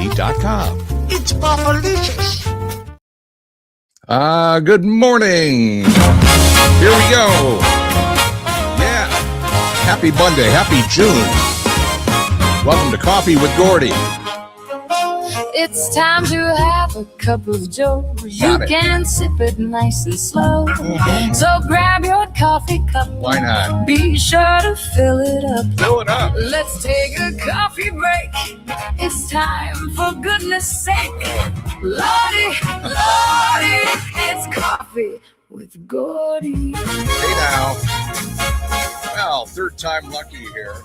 BoffoCoffee.com. It's Boffalicious. Good morning. Here we go. Yeah. Happy Monday. Happy June. Welcome to Coffee with Gordy. It's time to have a cup of joe. You can sip it nice and slow. So grab your coffee cup. Why not? Be sure to fill it up. Fill it up. Let's take a coffee break. It's time, for goodness sake. Lordy, Lordy, it's Coffee with Gordy. Hey now. Well, third time lucky here.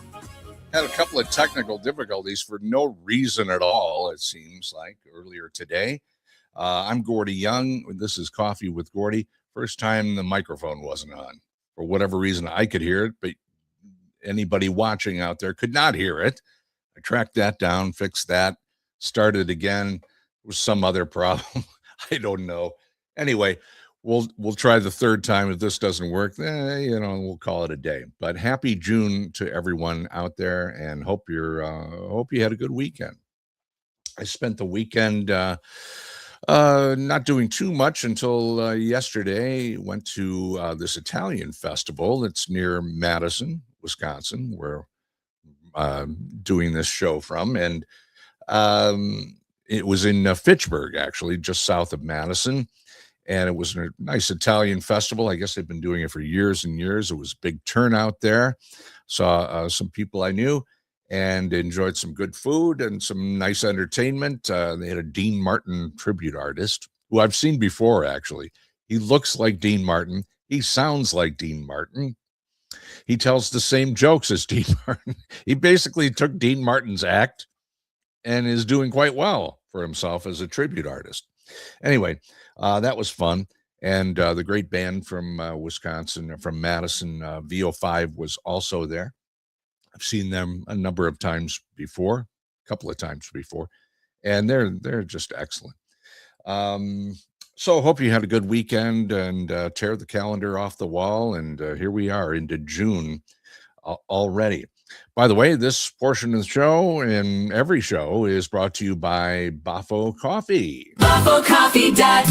Had a couple of technical difficulties for no reason at all, it seems like, earlier today. I'm Gordy Young. This is Coffee with Gordy. First time the microphone wasn't on. For whatever reason, I could hear it, but anybody watching out there could not hear it. I tracked that down, fixed that, started again. There was some other problem. I don't know. Anyway, we'll try the third time. If this doesn't work, we'll call it a day. But happy June to everyone out there, and hope you had a good weekend. I spent the weekend not doing too much until yesterday. Went to this Italian festival. It's near Madison, Wisconsin, where I'm doing this show from, and it was in Fitchburg, actually, just south of Madison. And it was a nice Italian festival. I guess they've been doing it for years and years. It was a big turnout there. Saw some people I knew and enjoyed some good food and some nice entertainment. They had a Dean Martin tribute artist who I've seen before, actually. He looks like Dean Martin. He sounds like Dean Martin. He tells the same jokes as Dean Martin. He basically took Dean Martin's act and is doing quite well for himself as a tribute artist. Anyway, that was fun. And the great band from Wisconsin, from Madison, VO5, was also there. I've seen them a number of times before, a couple of times before, and they're just excellent. So hope you had a good weekend and tear the calendar off the wall. And here we are into June already. By the way, this portion of the show and every show is brought to you by Boffo Coffee. BoffoCoffee.com.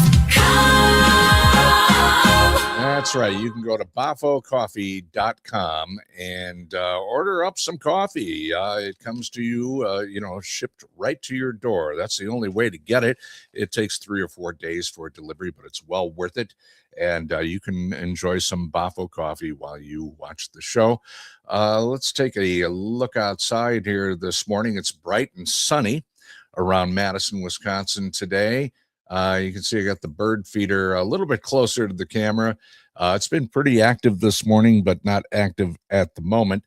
That's right. You can go to BoffoCoffee.com and order up some coffee. It comes to you, shipped right to your door. That's the only way to get it. It takes 3 or 4 days for delivery, but it's well worth it. And you can enjoy some Boffo coffee while you watch the show. Let's take a look outside here this morning. It's bright and sunny around Madison, Wisconsin today. You can see I got the bird feeder a little bit closer to the camera. It's been pretty active this morning, but not active at the moment.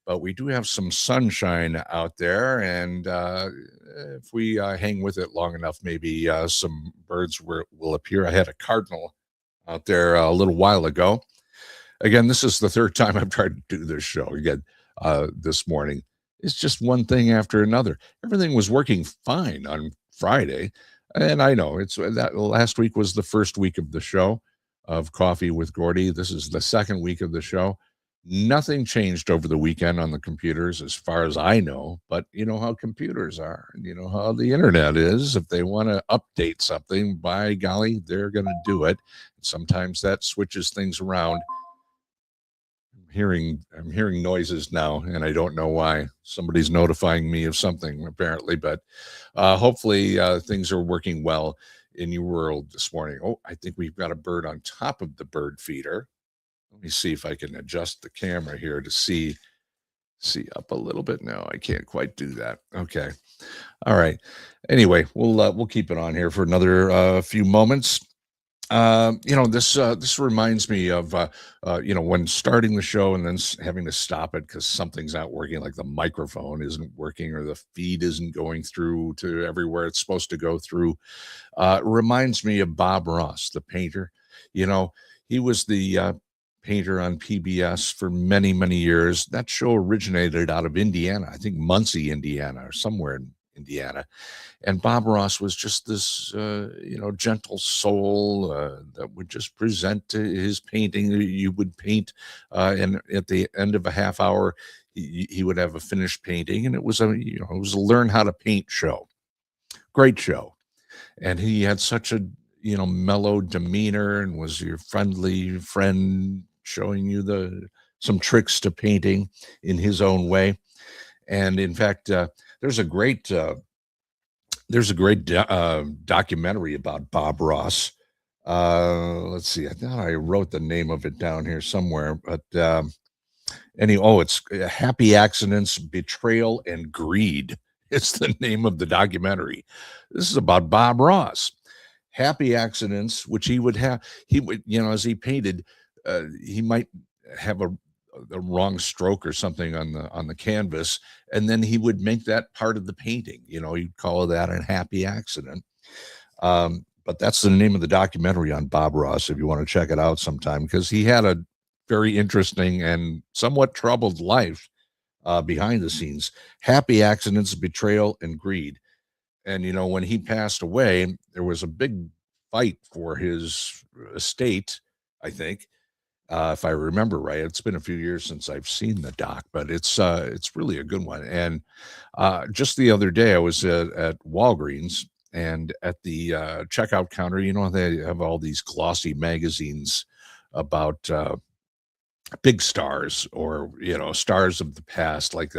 But we do have some sunshine out there, and if we hang with it long enough, maybe some birds will appear. I had a cardinal out there a little while ago. Again, this is the third time I've tried to do this show again this morning. It's just one thing after another. Everything was working fine on Friday. And I know it's that last week was the first week of the show of Coffee with Gordy. This is the second week of the show. Nothing changed over the weekend on the computers as far as I know, but you know how computers are, and you know how the internet is. If they want to update something, by golly, they're going to do it. Sometimes that switches things around. I'm hearing noises now, and I don't know why. Somebody's notifying me of something apparently, but hopefully things are working well in your world this morning. Oh, I think we've got a bird on top of the bird feeder. Let me see if I can adjust the camera here to see up a little bit. No, I can't quite do that. Okay. All right. Anyway, we'll keep it on here for another few moments. This reminds me of, when starting the show and then having to stop it because something's not working, like the microphone isn't working or the feed isn't going through to everywhere it's supposed to go through. It reminds me of Bob Ross, the painter. He was the painter on PBS for many, many years. That show originated out of Indiana, I think Muncie, Indiana, or somewhere in Indiana. And Bob Ross was just this, gentle soul that would just present his painting. You would paint, and at the end of a half hour, he would have a finished painting, and it was a learn how to paint show. Great show. And he had such a, mellow demeanor and was your friendly friend showing you some tricks to painting in his own way. And in fact, there's a great documentary about Bob Ross. Let's see. I thought I wrote the name of it down here somewhere, but it's Happy Accidents, Betrayal, and Greed. It's the name of the documentary. This is about Bob Ross. Happy accidents, which he would, as he painted, he might have a wrong stroke or something on the canvas, and then he would make that part of the painting. You'd call that a happy accident. But that's the name of the documentary on Bob Ross if you want to check it out sometime, because he had a very interesting and somewhat troubled life behind the scenes. Happy Accidents, Betrayal, and Greed. And, when he passed away, there was a big fight for his estate, I think, if I remember right. It's been a few years since I've seen the doc, but it's really a good one. And just the other day, I was at Walgreens, and at the checkout counter, they have all these glossy magazines about big stars, or stars of the past. Like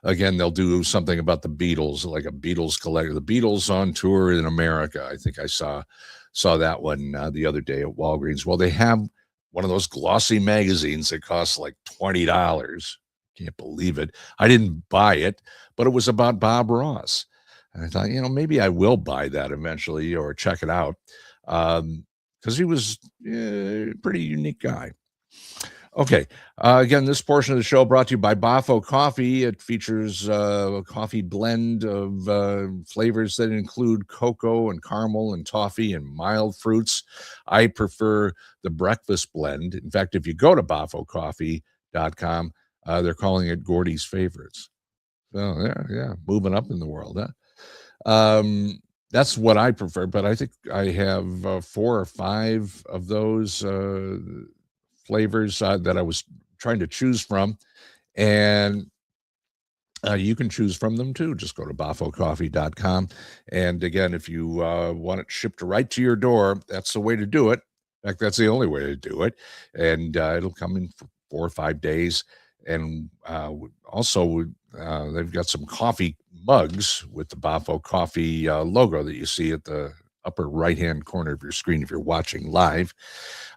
again, they'll do something about the Beatles, like a Beatles collector, the Beatles on tour in America. I think I saw that one the other day at Walgreens. Well, they have one of those glossy magazines that costs like $20. Can't believe it. I didn't buy it, but it was about Bob Ross. And I thought, maybe I will buy that eventually or check it out, because he was a pretty unique guy. Okay. Again, this portion of the show brought to you by Boffo Coffee. It features a coffee blend of flavors that include cocoa and caramel and toffee and mild fruits. I prefer the breakfast blend. In fact, if you go to boffocoffee.com, they're calling it Gordy's Favorites. So, yeah, moving up in the world, huh? That's what I prefer, but I think I have 4 or 5 of those flavors that I was trying to choose from, and you can choose from them too. Just go to boffocoffee.com, and again, if you want it shipped right to your door, that's the way to do it. In fact, that's the only way to do it, and it'll come in for 4 or 5 days. And also, they've got some coffee mugs with the Boffo Coffee logo that you see at the upper right-hand corner of your screen if you're watching live.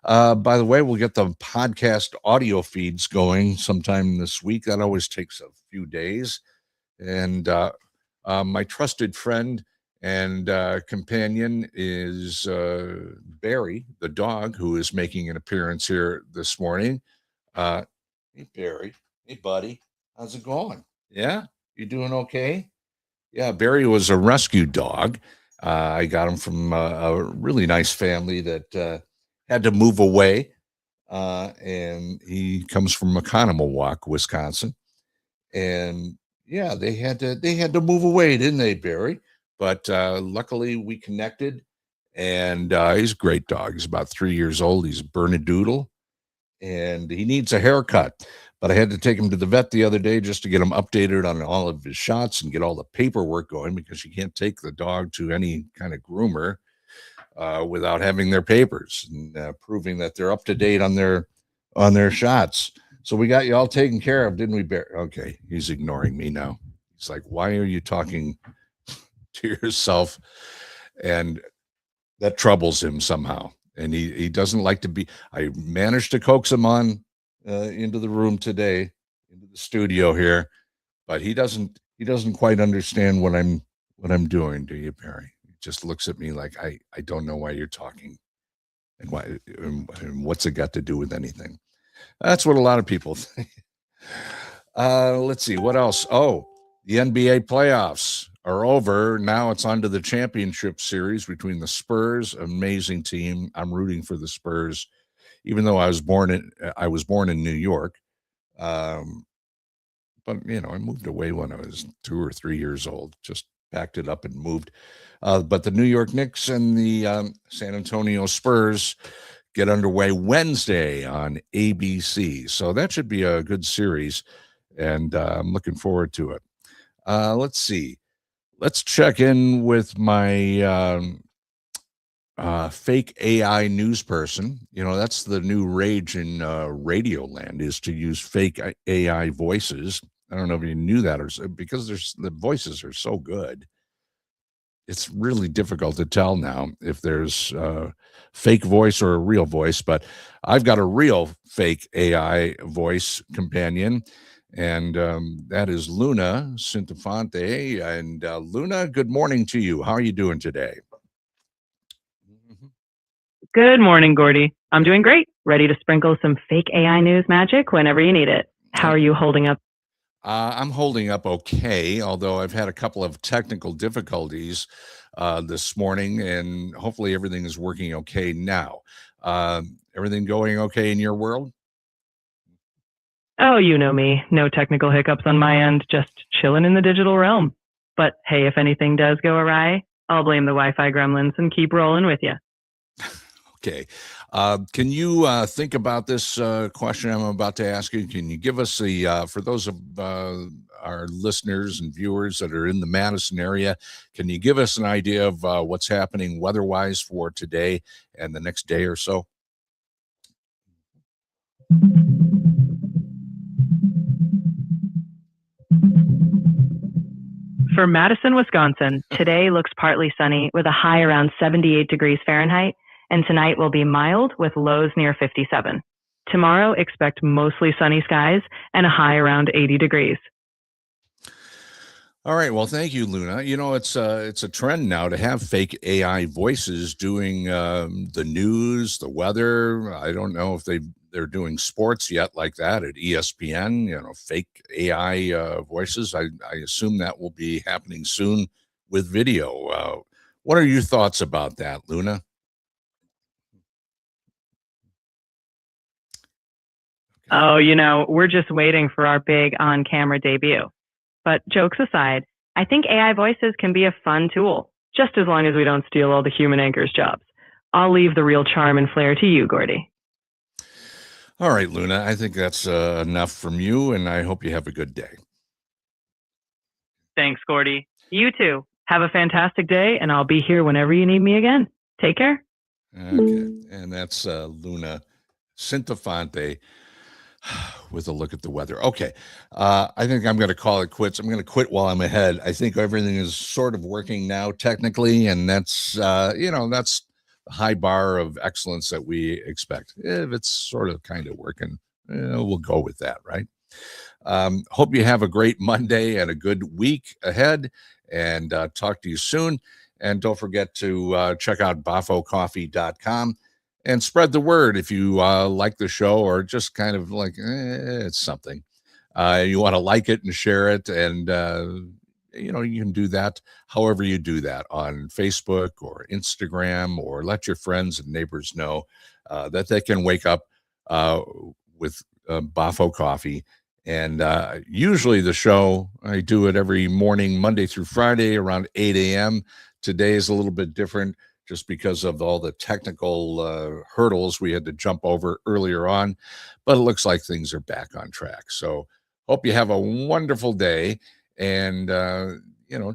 By the way, we'll get the podcast audio feeds going sometime this week. That always takes a few days. And my trusted friend and companion is Barry, the dog, who is making an appearance here this morning. Hey, Barry. Hey, buddy. How's it going? Yeah? You doing okay? Yeah, Barry was a rescue dog. I got him from a really nice family that had to move away, and he comes from Oconomowoc, Wisconsin. And yeah, they had to move away, didn't they, Barry? But luckily we connected, and he's a great dog. He's about 3 years old. He's a Bernedoodle, and he needs a haircut. But I had to take him to the vet the other day just to get him updated on all of his shots and get all the paperwork going, because you can't take the dog to any kind of groomer without having their papers and proving that they're up to date on their shots. So we got you all taken care of, didn't we, Bear? Okay, he's ignoring me now. He's like, why are you talking to yourself? And that troubles him somehow. And he doesn't like to be. I managed to coax him on into the room today, into the studio here, but he doesn't quite understand what I'm doing. Do you, Barry? He just looks at me like I don't know why you're talking, and why, and what's it got to do with anything? That's what a lot of people think. Let's see what else. Oh, the NBA playoffs are over. Now it's on to the championship series between the Spurs, amazing team. I'm rooting for the Spurs, even though I was born in New York. But I moved away when I was 2 or 3 years old, just packed it up and moved. But the New York Knicks and the San Antonio Spurs get underway Wednesday on ABC. So that should be a good series, and I'm looking forward to it. Let's see. Let's check in with my fake AI news person. You know, that's the new rage in radio land, is to use fake AI voices. I don't know if you knew that, because the voices are so good. It's really difficult to tell now if there's a fake voice or a real voice, but I've got a real fake AI voice companion, and that is Luna Sintofante. And Luna, good morning to you. How are you doing today? Good morning, Gordy. I'm doing great. Ready to sprinkle some fake AI news magic whenever you need it. How are you holding up? I'm holding up okay, although I've had a couple of technical difficulties this morning, and hopefully everything is working okay now. Everything going okay in your world? Oh, you know me. No technical hiccups on my end, just chilling in the digital realm. But hey, if anything does go awry, I'll blame the Wi-Fi gremlins and keep rolling with you. Okay. Can you think about this question I'm about to ask you? Can you give us for those of our listeners and viewers that are in the Madison area, can you give us an idea of what's happening weather-wise for today and the next day or so? For Madison, Wisconsin, today looks partly sunny with a high around 78 degrees Fahrenheit, and tonight will be mild with lows near 57. Tomorrow, expect mostly sunny skies and a high around 80 degrees. All right. Well, thank you, Luna. You know, it's a trend now to have fake AI voices doing the news, the weather. I don't know if they're doing sports yet like that at ESPN. You know, fake AI voices. I assume that will be happening soon with video. What are your thoughts about that, Luna? Oh, we're just waiting for our big on-camera debut. But jokes aside, I think AI voices can be a fun tool, just as long as we don't steal all the human anchors' jobs. I'll leave the real charm and flair to you, Gordy. All right, Luna. I think that's enough from you, and I hope you have a good day. Thanks, Gordy. You too. Have a fantastic day, and I'll be here whenever you need me again. Take care. Okay. And that's Luna Sintofante with a look at the weather. Okay. I think I'm going to call it quits. I'm going to quit while I'm ahead. I think everything is sort of working now technically, and that's, that's the high bar of excellence that we expect. If it's sort of kind of working, we'll go with that, right? Hope you have a great Monday and a good week ahead, and talk to you soon. And don't forget to check out boffocoffee.com and spread the word if you like the show, or just kind of like, it's something. You want to like it and share it. And, you can do that however you do that on Facebook or Instagram, or let your friends and neighbors know that they can wake up with Boffo Coffee. And usually the show, I do it every morning, Monday through Friday around 8 a.m. Today is a little bit different just because of all the technical hurdles we had to jump over earlier on. But it looks like things are back on track. So hope you have a wonderful day. And,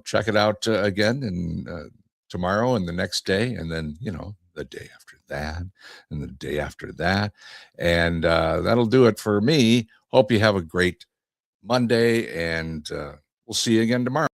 check it out again and tomorrow and the next day. And then, the day after that and the day after that. And that'll do it for me. Hope you have a great Monday, and we'll see you again tomorrow.